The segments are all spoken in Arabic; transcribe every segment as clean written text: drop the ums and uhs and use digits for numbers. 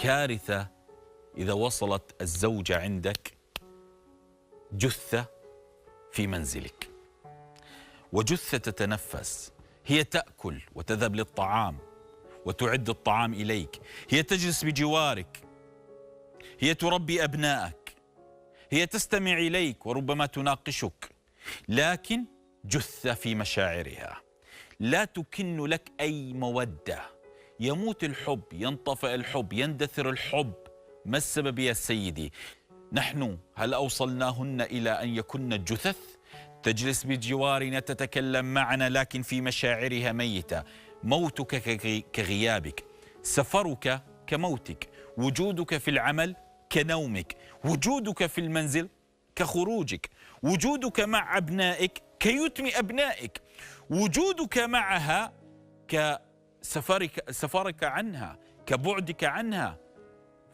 كارثة إذا وصلت الزوجة عندك جثة في منزلك، وجثة تتنفس، هي تأكل وتذهب للطعام وتعد الطعام إليك، هي تجلس بجوارك، هي تربي أبنائك، هي تستمع إليك وربما تناقشك، لكن جثة في مشاعرها، لا تكن لك أي مودة. يموت الحب، ينطفئ الحب، يندثر الحب. ما السبب يا سيدي؟ نحن هل أوصلناهن إلى أن يكن جثث تجلس بجوارنا تتكلم معنا لكن في مشاعرها ميتة؟ موتك كغيابك، سفرك كموتك، وجودك في العمل كنومك، وجودك في المنزل كخروجك، وجودك مع أبنائك كيتم أبنائك، وجودك معها كسفرك عنها، كبعدك عنها.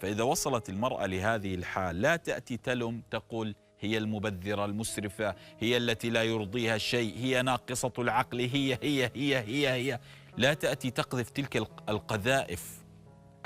فإذا وصلت المرأة لهذه الحال لا تأتي تلم تقول هي المبذرة المسرفة، هي التي لا يرضيها شيء، هي ناقصة العقل، هي. لا تأتي تقذف تلك القذائف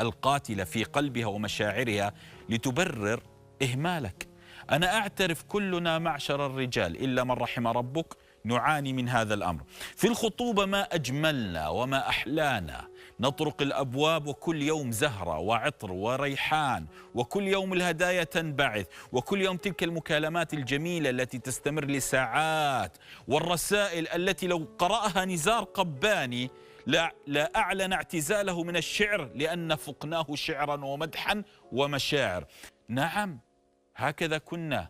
القاتلة في قلبها ومشاعرها لتبرر إهمالك. أنا أعترف كلنا معشر الرجال إلا من رحم ربك نعاني من هذا الأمر. في الخطوبة ما أجملنا وما أحلانا، نطرق الأبواب وكل يوم زهرة وعطر وريحان، وكل يوم الهدايا تنبعث، وكل يوم تلك المكالمات الجميلة التي تستمر لساعات، والرسائل التي لو قرأها نزار قباني لا أعلن اعتزاله من الشعر لأن فقناه شعرا ومدحا ومشاعر. نعم هكذا كنا،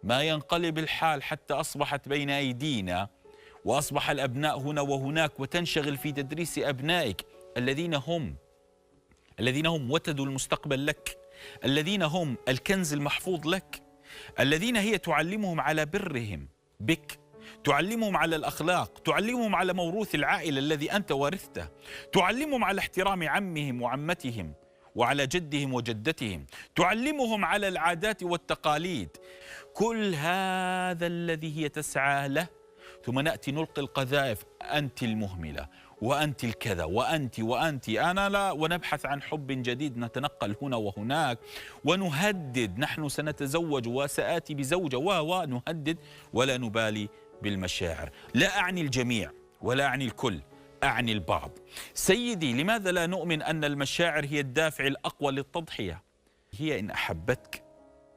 ما ينقلب الحال حتى أصبحت بين أيدينا وأصبح الأبناء هنا وهناك، وتنشغل في تدريس أبنائك الذين هم وتد المستقبل لك، الذين هم الكنز المحفوظ لك، الذين هي تعلمهم على برهم بك، تعلمهم على الأخلاق، تعلمهم على موروث العائلة الذي أنت وارثته، تعلمهم على احترام عمهم وعمتهم وعلى جدهم وجدتهم، تعلمهم على العادات والتقاليد. كل هذا الذي هي تسعى له، ثم نأتي نلقي القذائف: أنت المهملة، وأنت الكذا، وأنت أنا لا، ونبحث عن حب جديد، نتنقل هنا وهناك ونهدد: نحن سنتزوج وسآتي بزوجة ونهدد ولا نبالي بالمشاعر. لا أعني الجميع ولا أعني الكل، أعني البعض. سيدي، لماذا لا نؤمن أن المشاعر هي الدافع الأقوى للتضحية؟ هي إن أحبتك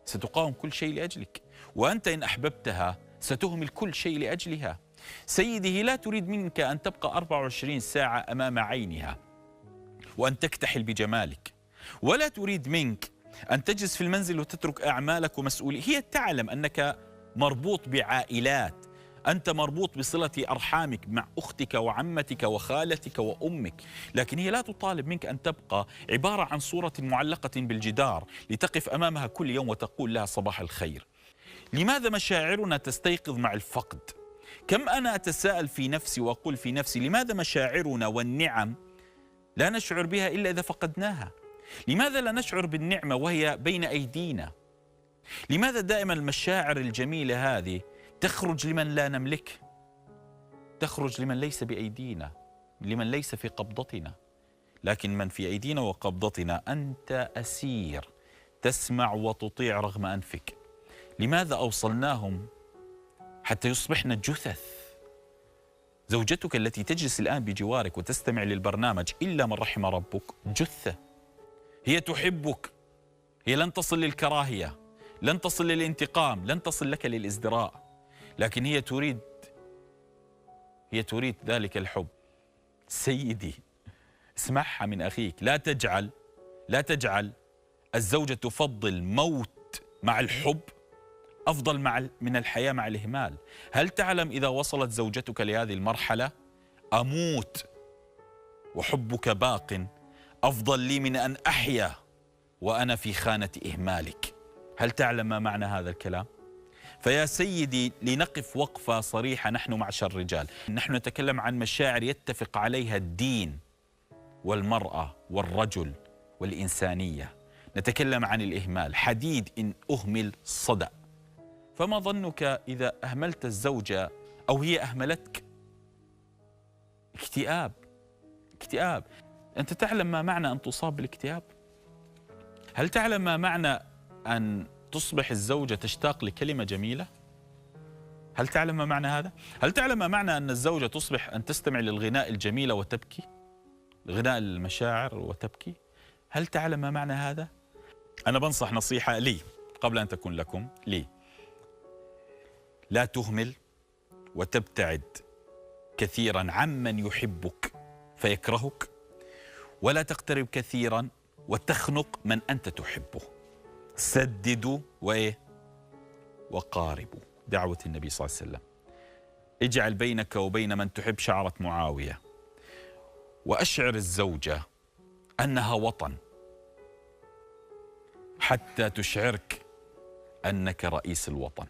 ستقاوم كل شيء لأجلك، وأنت إن أحببتها ستهمل كل شيء لأجلها. سيدي، هي لا تريد منك أن تبقى 24 ساعة أمام عينها وأن تكتحل بجمالك، ولا تريد منك أن تجلس في المنزل وتترك أعمالك ومسؤولية. هي تعلم أنك مربوط بعائلات، أنت مربوط بصلة أرحامك مع أختك وعمتك وخالتك وأمك، لكن هي لا تطالب منك أن تبقى عبارة عن صورة معلقة بالجدار لتقف أمامها كل يوم وتقول لها صباح الخير. لماذا مشاعرنا تستيقظ مع الفقد؟ كم أنا أتساءل في نفسي وأقول في نفسي: لماذا مشاعرنا والنعم لا نشعر بها إلا إذا فقدناها؟ لماذا لا نشعر بالنعمة وهي بين أيدينا؟ لماذا دائما المشاعر الجميلة هذه تخرج لمن لا نملك، تخرج لمن ليس بأيدينا، لمن ليس في قبضتنا؟ لكن من في أيدينا وقبضتنا أنت أسير، تسمع وتطيع رغم أنفك. لماذا أوصلناهم حتى يصبحن جثث؟ زوجتك التي تجلس الآن بجوارك وتستمع للبرنامج إلا من رحم ربك جثة. هي تحبك، هي لن تصل للكراهية، لن تصل للانتقام، لن تصل لك للازدراء، لكن هي تريد ذلك الحب. سيدي، اسمعها من أخيك. لا تجعل الزوجة تفضل موت مع الحب أفضل من الحياة مع الإهمال. هل تعلم إذا وصلت زوجتك لهذه المرحلة: أموت وحبك باق أفضل لي من أن أحيا وأنا في خانة إهمالك؟ هل تعلم ما معنى هذا الكلام؟ فيا سيدي، لنقف وقفة صريحة نحن معشر الرجال. نحن نتكلم عن مشاعر يتفق عليها الدين والمرأة والرجل والإنسانية. نتكلم عن الإهمال، حديد إن أهمل صدأ. فما ظنك إذا أهملت الزوجة أو هي أهملتك؟ اكتئاب. أنت تعلم ما معنى أن تصاب بالاكتئاب؟ هل تعلم ما معنى أن تصبح الزوجة تشتاق لكلمة جميلة؟ هل تعلم ما معنى هذا؟ هل تعلم ما معنى أن الزوجة تصبح أن تستمع للغناء الجميلة وتبكي؟ غناء المشاعر وتبكي؟ هل تعلم ما معنى هذا؟ أنا بنصح نصيحة لي قبل أن تكون لكم لي: لا تهمل وتبتعد كثيرا عمن يحبك فيكرهك، ولا تقترب كثيرا وتخنق من أنت تحبه. سددوا وقاربوا، دعوة النبي صلى الله عليه وسلم. اجعل بينك وبين من تحب شعرة معاوية، وأشعر الزوجة أنها وطن حتى تشعرك أنك رئيس الوطن.